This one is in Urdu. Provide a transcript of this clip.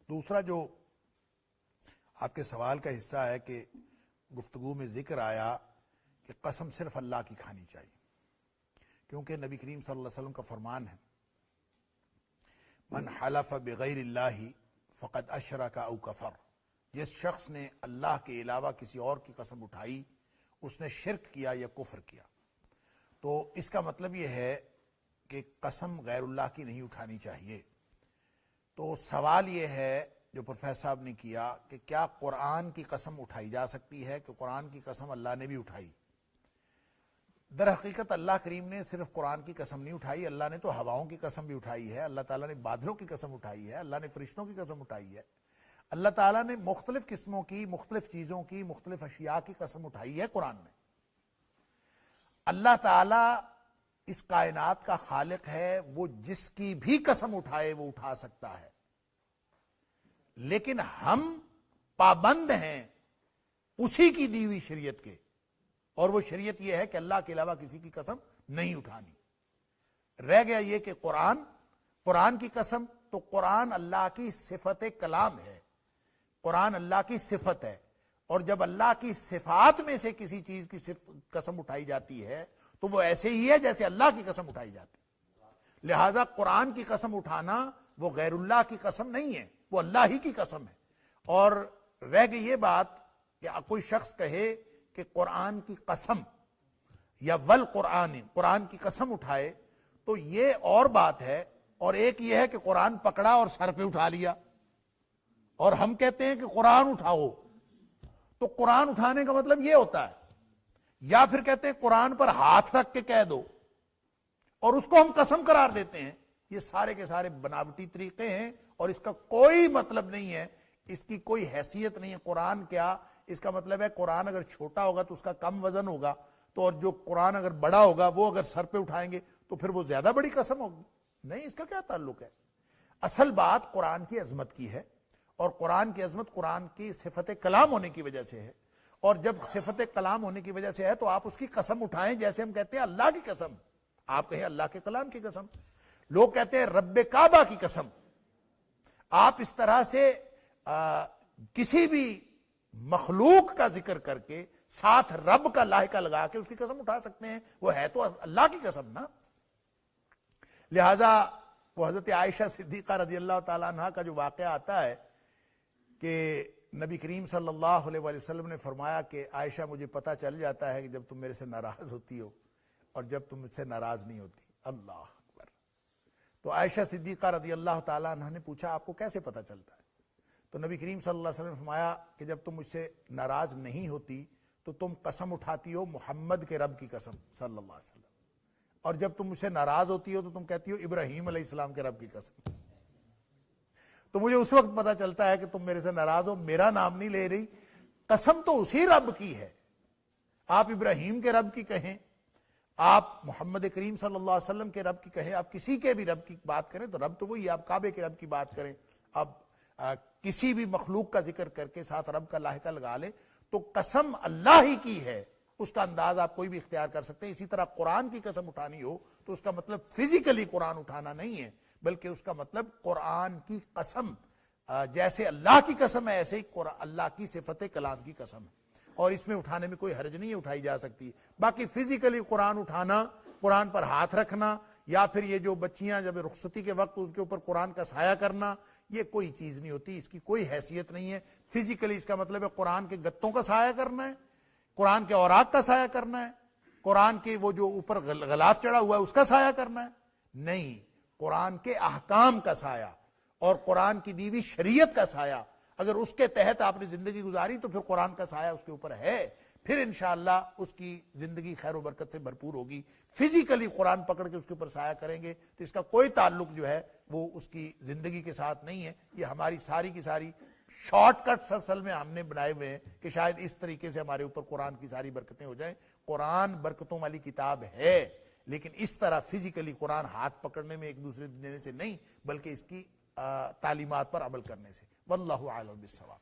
دوسرا جو آپ کے سوال کا حصہ ہے کہ گفتگو میں ذکر آیا کہ قسم صرف اللہ کی کھانی چاہیے، کیونکہ نبی کریم صلی اللہ علیہ وسلم کا فرمان ہے من حلف بغیر اللہ فقد اشرک او کفر، جس شخص نے اللہ کے علاوہ کسی اور کی قسم اٹھائی اس نے شرک کیا یا کفر کیا۔ تو اس کا مطلب یہ ہے کہ قسم غیر اللہ کی نہیں اٹھانی چاہیے۔ تو سوال یہ ہے جو پروفیسر صاحب نے کیا کہ کیا قرآن کی قسم اٹھائی جا سکتی ہے، کہ قرآن کی قسم اللہ نے بھی اٹھائی۔ در حقیقت اللہ کریم نے صرف قرآن کی قسم نہیں اٹھائی، اللہ نے تو ہواؤں کی قسم بھی اٹھائی ہے، اللہ تعالیٰ نے بادلوں کی قسم اٹھائی ہے، اللہ نے فرشتوں کی قسم اٹھائی ہے، اللہ تعالیٰ نے مختلف قسموں کی، مختلف چیزوں کی، مختلف اشیاء کی قسم اٹھائی ہے قرآن میں۔ اللہ تعالیٰ اس کائنات کا خالق ہے، وہ جس کی بھی قسم اٹھائے وہ اٹھا سکتا ہے، لیکن ہم پابند ہیں اسی کی دی ہوئی شریعت کے، اور وہ شریعت یہ ہے کہ اللہ کے علاوہ کسی کی قسم نہیں اٹھانی۔ رہ گیا یہ کہ قرآن کی قسم، تو قرآن اللہ کی صفت کلام ہے، قرآن اللہ کی صفت ہے، اور جب اللہ کی صفات میں سے کسی چیز کی قسم اٹھائی جاتی ہے تو وہ ایسے ہی ہے جیسے اللہ کی قسم اٹھائی جاتی ہے۔ لہذا قرآن کی قسم اٹھانا وہ غیر اللہ کی قسم نہیں ہے، وہ اللہ ہی کی قسم ہے۔ اور رہ گئی یہ بات کہ کوئی شخص کہے کہ قرآن کی قسم یا والقرآن، قرآن کی قسم اٹھائے، تو یہ اور بات ہے، اور ایک یہ ہے کہ قرآن پکڑا اور سر پہ اٹھا لیا، اور ہم کہتے ہیں کہ قرآن اٹھاؤ، تو قرآن اٹھانے کا مطلب یہ ہوتا ہے، یا پھر کہتے ہیں قرآن پر ہاتھ رکھ کے کہہ دو اور اس کو ہم قسم قرار دیتے ہیں۔ یہ سارے کے سارے بناوٹی طریقے ہیں اور اس کا کوئی مطلب نہیں ہے، اس کی کوئی حیثیت نہیں ہے۔ قرآن کیا، اس کا مطلب ہے قرآن اگر چھوٹا ہوگا تو اس کا کم وزن ہوگا، تو اور جو قرآن اگر بڑا ہوگا وہ اگر سر پہ اٹھائیں گے تو پھر وہ زیادہ بڑی قسم ہوگی۔ نہیں، اس کا کیا تعلق ہے؟ اصل بات قرآن کی عظمت کی ہے، اور قرآن کی عظمت قرآن کی صفت کلام ہونے کی وجہ سے ہے، اور جب صفت کلام ہونے کی وجہ سے ہے تو آپ اس کی قسم اٹھائیں، جیسے ہم کہتے ہیں اللہ کی قسم، آپ کہیں اللہ کے کلام کی قسم، لوگ کہتے ہیں رب کعبہ کی قسم۔ آپ اس طرح سے کسی بھی مخلوق کا ذکر کر کے ساتھ رب کا لاحقہ لگا کے اس کی قسم اٹھا سکتے ہیں، وہ ہے تو اللہ کی قسم نا۔ لہذا وہ حضرت عائشہ صدیقہ رضی اللہ تعالیٰ عنہ کا جو واقعہ آتا ہے کہ نبی کریم صلی اللہ علیہ وآلہ وسلم نے فرمایا کہ عائشہ مجھے پتہ چل جاتا ہے کہ جب تم میرے سے ناراض ہوتی ہو اور جب تم مجھ سے ناراض نہیں ہوتی۔ اللہ اکبر۔ تو عائشہ صدیقہ رضی اللہ تعالیٰ عنہ نے پوچھا آپ کو کیسے پتہ چلتا ہے؟ تو نبی کریم صلی اللہ علیہ وسلم نے فرمایا کہ جب تم مجھ سے ناراض نہیں ہوتی تو تم قسم اٹھاتی ہو محمد کے رب کی قسم صلی اللہ علیہ وسلم، اور جب تم مجھ سے ناراض ہوتی ہو تو تم کہتی ہو ابراہیم علیہ السلام کے رب کی قسم۔ تو مجھے اس وقت پتہ چلتا ہے کہ تم میرے سے ناراض ہو، میرا نام نہیں لے رہی، قسم تو اسی رب کی ہے۔ آپ ابراہیم کے رب کی کہیں، آپ محمد کریم صلی اللہ علیہ وسلم کے رب کی کہیں، آپ کسی کے بھی رب کی بات کریں تو رب تو وہی ہے۔ آپ کعبے کے رب کی بات کریں، اب کسی بھی مخلوق کا ذکر کر کے ساتھ رب کا لاحقہ لگا لے تو قسم اللہ ہی کی ہے، اس کا انداز آپ کوئی بھی اختیار کر سکتے ہیں۔ اسی طرح قرآن کی قسم اٹھانی ہو تو اس کا مطلب فزیکلی قرآن اٹھانا نہیں ہے، بلکہ اس کا مطلب قرآن کی قسم جیسے اللہ کی قسم ہے ایسے ہی اللہ کی صفت کلام کی قسم ہے، اور اس میں اٹھانے میں کوئی حرج نہیں ہے، اٹھائی جا سکتی۔ باقی فزیکلی قرآن اٹھانا، قرآن پر ہاتھ رکھنا، یا پھر یہ جو بچیاں جب رخصتی کے وقت ان کے اوپر قرآن کا سایہ کرنا، یہ کوئی چیز نہیں ہوتی، اس کی کوئی حیثیت نہیں ہے۔ فزیکلی اس کا مطلب ہے قرآن کے گتوں کا سایہ کرنا ہے، قرآن کے اوراق کا سایہ کرنا ہے، قرآن کے وہ جو اوپر غلاف چڑھا ہوا ہے اس کا سایہ کرنا ہے، نہیں، قرآن کے احکام کا سایہ اور قرآن کی دی ہوئی شریعت کا سایہ، اگر اس کے تحت آپ نے زندگی گزاری تو پھر قرآن کا سایہ اس کے اوپر ہے، پھر انشاءاللہ اس کی زندگی خیر و برکت سے بھرپور ہوگی۔ فزیکلی قرآن پکڑ کے اس کے اوپر سایہ کریں گے تو اس کا کوئی تعلق جو ہے وہ اس کی زندگی کے ساتھ نہیں ہے۔ یہ ہماری ساری کی ساری شارٹ کٹ اصل میں ہم نے بنائے ہوئے ہیں کہ شاید اس طریقے سے ہمارے اوپر قرآن کی ساری برکتیں ہو جائیں۔ قرآن برکتوں والی کتاب ہے، لیکن اس طرح فزیکلی قرآن ہاتھ پکڑنے میں ایک دوسرے دینے سے نہیں، بلکہ اس کی تعلیمات پر عمل کرنے سے۔ واللہ اعلم بالصواب۔